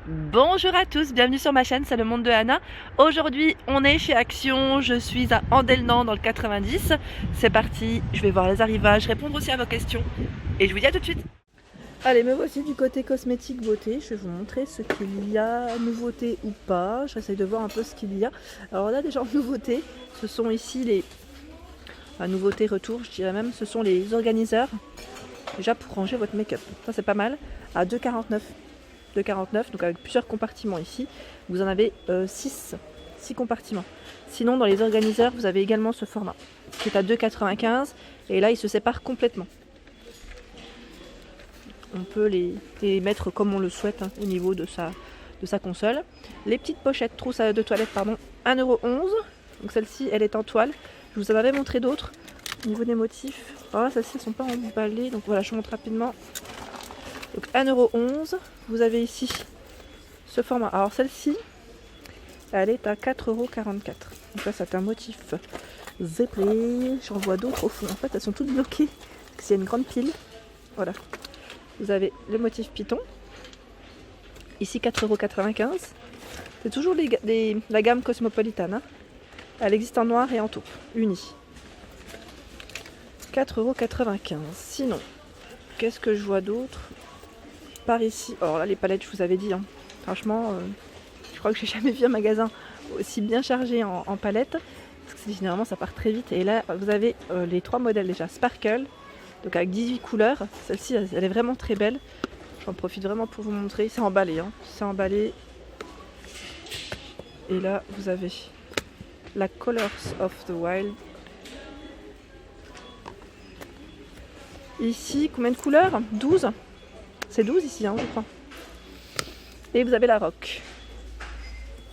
Bonjour à tous, bienvenue sur ma chaîne, c'est le monde de Anna. Aujourd'hui, on est chez Action, je suis à Andelnan dans le 90. C'est parti, je vais voir les arrivages, répondre aussi à vos questions et je vous dis à tout de suite. Allez, me voici du côté cosmétique beauté, je vais vous montrer ce qu'il y a, nouveauté ou pas. J'essaye de voir un peu ce qu'il y a. Alors là déjà en nouveauté, ce sont ici les... Enfin, nouveauté retour, je dirais même, ce sont les organiseurs. Déjà pour ranger votre make-up, ça c'est pas mal, à 2,49 2,49, donc avec plusieurs compartiments ici. Vous en avez 6 compartiments. Sinon, dans les organiseurs, vous avez également ce format qui est à 2,95 et là, il se sépare complètement. On peut les mettre comme on le souhaite hein, au niveau de sa console. Les petites pochettes trousses de toilette, pardon, 1,11 €. Donc celle-ci, elle est en toile. Je vous en avais montré d'autres. Au niveau des motifs, oh, celles-ci ne sont pas emballées. Donc voilà, je vous montre rapidement. Donc 1,11 €. Vous avez ici ce format. Alors celle-ci, elle est à 4,44 €. Donc là, c'est un motif zeppelin. J'en vois d'autres au fond. En fait, elles sont toutes bloquées. Parce qu'il y a une grande pile. Voilà. Vous avez le motif python. Ici, 4,95 €. C'est toujours la gamme Cosmopolitan. Hein. Elle existe en noir et en taupe, unie. 4,95 €. Sinon, qu'est-ce que je vois d'autre? Par ici, alors là les palettes je vous avais dit, hein. Franchement je crois que j'ai jamais vu un magasin aussi bien chargé en palettes, parce que généralement ça part très vite. Et là vous avez les trois modèles déjà, Sparkle, donc avec 18 couleurs, celle-ci elle est vraiment très belle, j'en profite vraiment pour vous montrer, c'est emballé, hein. C'est emballé. Et là vous avez la Colors of the Wild. Ici combien de couleurs? 12. C'est 12 ici, hein, je crois. Et vous avez la Rock.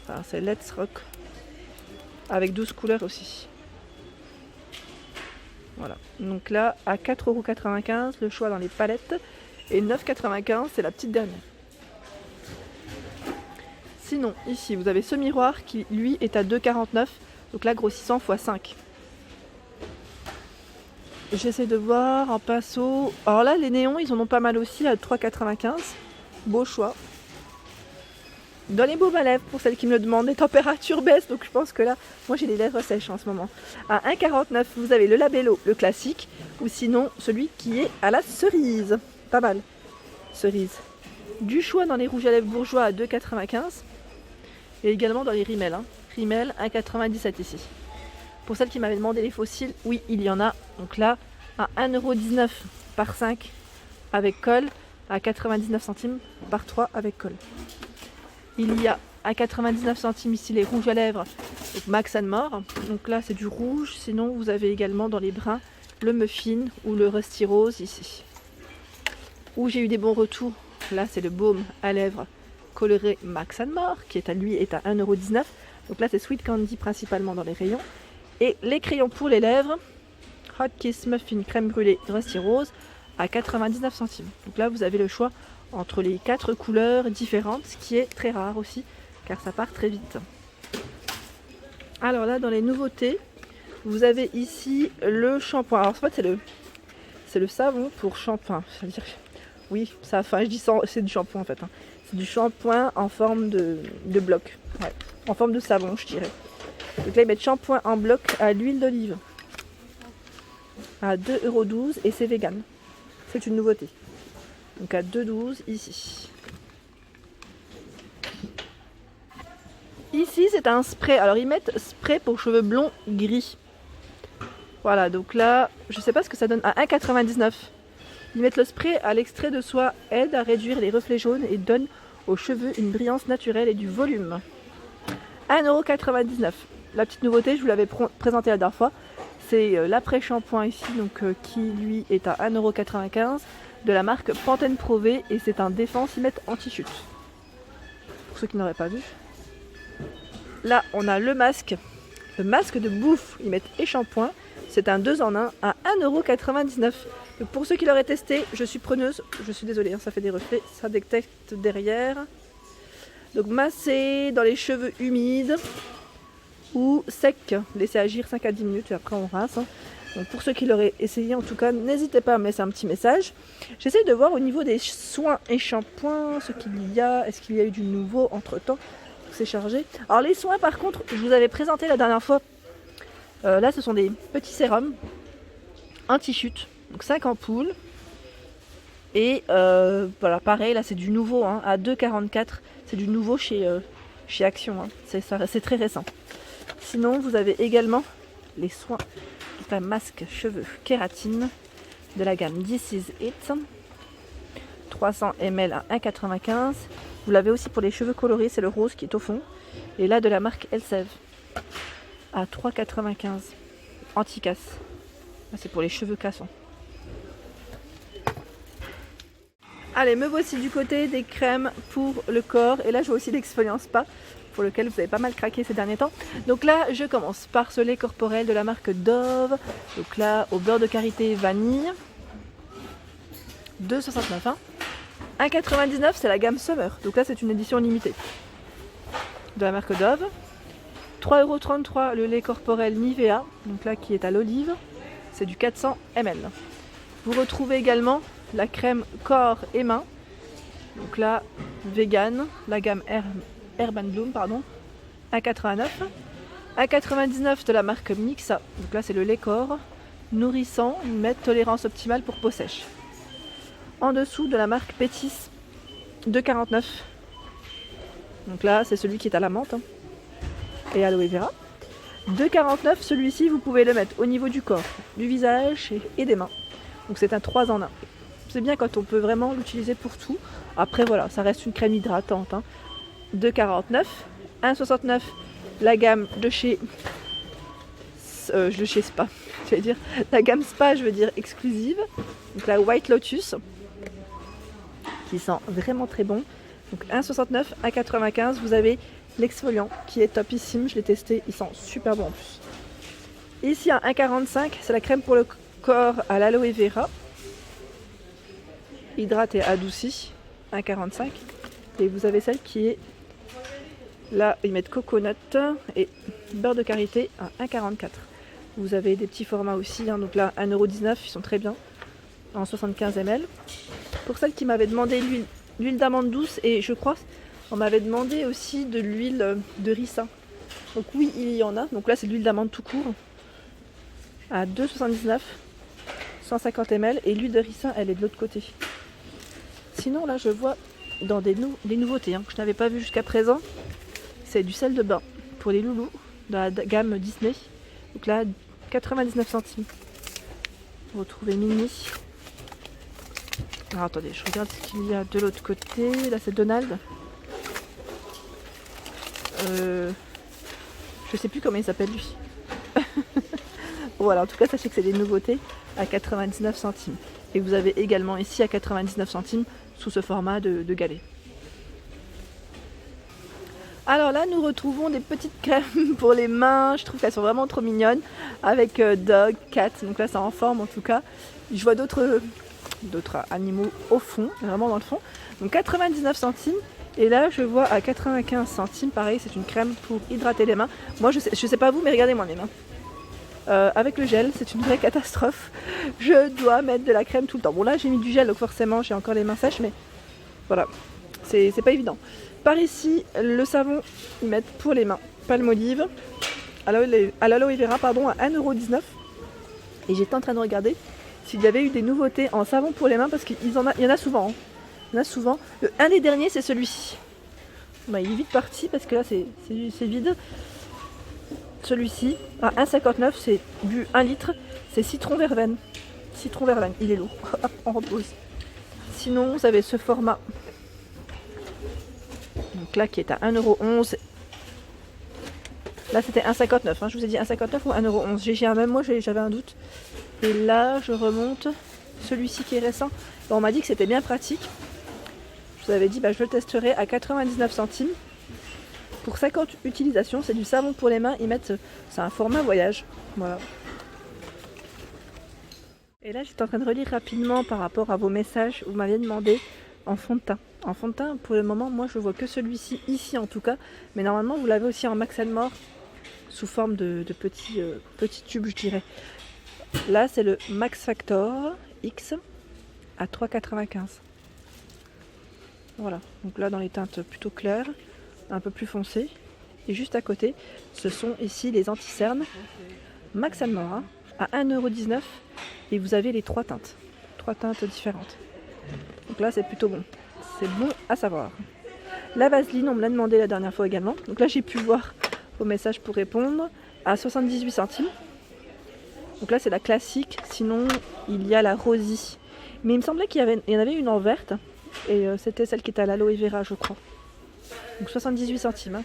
Enfin, c'est Let's Rock. Avec 12 couleurs aussi. Voilà. Donc là, à 4,95 € le choix dans les palettes. Et 9,95 € c'est la petite dernière. Sinon, ici, vous avez ce miroir qui, lui, est à 2,49 €. Donc là, grossissant x 5. J'essaie de voir en pinceau. Alors là, les néons, ils en ont pas mal aussi à 3,95 €. Beau choix. Dans les baumes à lèvres, pour celles qui me le demandent, les températures baissent, donc je pense que là, moi j'ai les lèvres sèches en ce moment. À 1,49 €, vous avez le Labello, le classique, ou sinon celui qui est à la cerise. Pas mal, cerise. Du choix dans les rouges à lèvres bourgeois à 2,95 €. Et également dans les rimels. Hein. Rimmel, 1,97 € ici. Pour celles qui m'avaient demandé les fossiles, oui, il y en a. Donc là, à 1,19 € par 5 avec colle, à 99 centimes par 3 avec colle. Il y a à 99 centimes ici les rouges à lèvres, donc Max & More. Donc là c'est du rouge, sinon vous avez également dans les bruns le muffin ou le rusty rose ici. Où j'ai eu des bons retours, là c'est le baume à lèvres coloré Max & More qui est à 1,19 €. Donc là c'est Sweet Candy principalement dans les rayons. Et les crayons pour les lèvres, Hot Kiss Muffin crème brûlée rusty rose à 99 centimes. Donc là vous avez le choix entre les 4 couleurs différentes, ce qui est très rare aussi, car ça part très vite. Alors là, dans les nouveautés, vous avez ici le shampoing. Alors en fait, c'est le savon pour shampoing. Ça veut dire, oui, ça, enfin, je dis ça, c'est du shampoing en fait. Hein. C'est du shampoing en forme de bloc, ouais, en forme de savon, je dirais. Donc là, ils mettent shampoing en bloc à l'huile d'olive à 2,12 € et c'est vegan. C'est une nouveauté. Donc à 2,12 € ici. Ici c'est un spray. Alors ils mettent spray pour cheveux blonds gris. Voilà, donc là, je sais pas ce que ça donne à 1,99 €. Ils mettent le spray à l'extrait de soie, aide à réduire les reflets jaunes et donne aux cheveux une brillance naturelle et du volume. 1,99 €. La petite nouveauté, je vous l'avais présenté la dernière fois, c'est l'après-shampoing ici, donc qui lui est à 1,95 € de la marque Pantene Pro V et c'est un défense anti-chute. Pour ceux qui n'auraient pas vu. Là, on a le masque de bouffe, ils mettent et shampoing. C'est un 2 en 1 à 1,99 €. Donc pour ceux qui l'auraient testé, je suis preneuse. Je suis désolée, hein, ça fait des reflets, ça détecte derrière. Donc masser dans les cheveux humides ou secs, laisser agir 5 à 10 minutes et après on rince. Hein. Donc pour ceux qui l'auraient essayé, en tout cas, n'hésitez pas à me laisser un petit message. J'essaye de voir au niveau des soins et shampoings ce qu'il y a. Est-ce qu'il y a eu du nouveau entre temps? C'est chargé. Alors les soins, par contre, je vous avais présenté la dernière fois. Là, ce sont des petits sérums anti-chute. Donc 5 ampoules. Et voilà, pareil, là c'est du nouveau, hein, à 2,44. C'est du nouveau chez Action. Hein. C'est très récent. Sinon, vous avez également les soins. Un masque cheveux kératine de la gamme This Is It, 300 ml à 1,95. Vous l'avez aussi pour les cheveux colorés, c'est le rose qui est au fond. Et là de la marque Elseve à 3,95. Anti-casse. C'est pour les cheveux cassants. Allez, me voici du côté des crèmes pour le corps. Et là, je vois aussi l'exfoliant spa, pour lequel vous avez pas mal craqué ces derniers temps. Donc là, je commence par ce lait corporel de la marque Dove. Donc là, au beurre de karité vanille. 2,69 hein. 1,99 c'est la gamme Summer. Donc là, c'est une édition limitée de la marque Dove. 3,33 € le lait corporel Nivea. Donc là, qui est à l'olive. C'est du 400 ml. Vous retrouvez également la crème corps et mains. Donc là, vegan, la gamme Herb Bloom, pardon, 1,89. 1,99 de la marque Mixa. Donc là, c'est le lait corps nourrissant, tolérance optimale pour peau sèche. En dessous de la marque Pétis, 2,49. Donc là, c'est celui qui est à la menthe hein, et aloe vera. 2,49, celui-ci, vous pouvez le mettre au niveau du corps, du visage et des mains. Donc c'est un 3 en 1. C'est bien quand on peut vraiment l'utiliser pour tout. Après, voilà, ça reste une crème hydratante. Hein. 2,49. 1,69 la gamme de chez Spa, je vais dire la gamme Spa, je veux dire exclusive. Donc la White Lotus qui sent vraiment très bon. Donc 1,69 à 95, vous avez l'exfoliant qui est topissime, je l'ai testé, il sent super bon en plus. Ici à 1,45, c'est la crème pour le corps à l'aloe vera. Hydraté adouci, 1,45. Et vous avez celle qui est là, ils mettent coconut et beurre de karité à 1,44. Vous avez des petits formats aussi, hein, donc là 1,19 €, ils sont très bien, en 75 ml. Pour celle qui m'avait demandé l'huile d'amande douce, et je crois on m'avait demandé aussi de l'huile de ricin. Donc oui, il y en a. Donc là c'est de l'huile d'amande tout court à 2,79, 150 ml, et l'huile de ricin elle est de l'autre côté. Sinon là je vois dans des nouveautés hein, que je n'avais pas vu jusqu'à présent. C'est du sel de bain pour les loulous de la gamme Disney. Donc là 99 centimes. Vous retrouvez mini. Alors attendez, je regarde ce qu'il y a de l'autre côté. Là c'est Donald. Je sais plus comment il s'appelle lui. Voilà, en tout cas sachez que c'est des nouveautés à 99 centimes. Et vous avez également ici à 99 centimes sous ce format de galet. Alors là nous retrouvons des petites crèmes pour les mains. Je trouve qu'elles sont vraiment trop mignonnes. Avec dog, cat, donc là c'est en forme en tout cas. Je vois d'autres animaux au fond, vraiment dans le fond. Donc 99 centimes. Et là je vois à 95 centimes, pareil c'est une crème pour hydrater les mains. Moi je sais pas vous mais regardez-moi mes mains. Avec le gel, c'est une vraie catastrophe. Je dois mettre de la crème tout le temps. Bon là j'ai mis du gel donc forcément j'ai encore les mains sèches mais voilà, c'est pas évident. Par ici, le savon, ils mettent pour les mains Palmolive à l'aloe vera pardon, à 1,19 €. Et j'étais en train de regarder s'il y avait eu des nouveautés en savon pour les mains parce qu'il y en a souvent. Hein. Il y en a souvent. Un des derniers c'est celui-ci. Bah, il est vite parti parce que là c'est vide. Celui-ci à 1,59 €, c'est du 1 litre, c'est citron verveine. Citron verveine, il est lourd. Hop, on repose. Sinon vous avez ce format. Donc là qui est à 1,11 €. Là c'était 1,59 €, hein. Je vous ai dit 1,59 € ou 1,11 €. Même moi j'avais un doute. Et là je remonte. Celui-ci qui est récent. Bon, on m'a dit que c'était bien pratique. Je vous avais dit je le testerai à 99 centimes. Pour 50 utilisations, c'est du savon pour les mains. Ils mettent, c'est un format voyage. Voilà. Et là j'étais en train de relire rapidement par rapport à vos messages. Vous m'aviez demandé en fond de teint. En fond de teint, pour le moment, moi je vois que celui-ci, ici en tout cas. Mais normalement, vous l'avez aussi en Max & More, sous forme de petits tubes, je dirais. Là, c'est le Max Factor X à 3,95. Voilà, donc là dans les teintes plutôt claires, un peu plus foncées. Et juste à côté, ce sont ici les anti-cernes Max Mora à 1,19 € et vous avez les trois teintes différentes. Donc là c'est plutôt bon, c'est bon à savoir. La vaseline, on me l'a demandé la dernière fois également, donc là j'ai pu voir vos messages pour répondre, à 78 centimes. Donc là c'est la classique, sinon il y a la Rosy. Mais il me semblait qu'il y en avait une en verte, et c'était celle qui était à l'aloe vera je crois. Donc 78 centimes. Hein.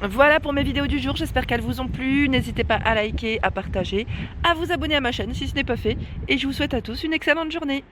Voilà pour mes vidéos du jour, j'espère qu'elles vous ont plu. N'hésitez pas à liker, à partager, à vous abonner à ma chaîne si ce n'est pas fait. Et je vous souhaite à tous une excellente journée.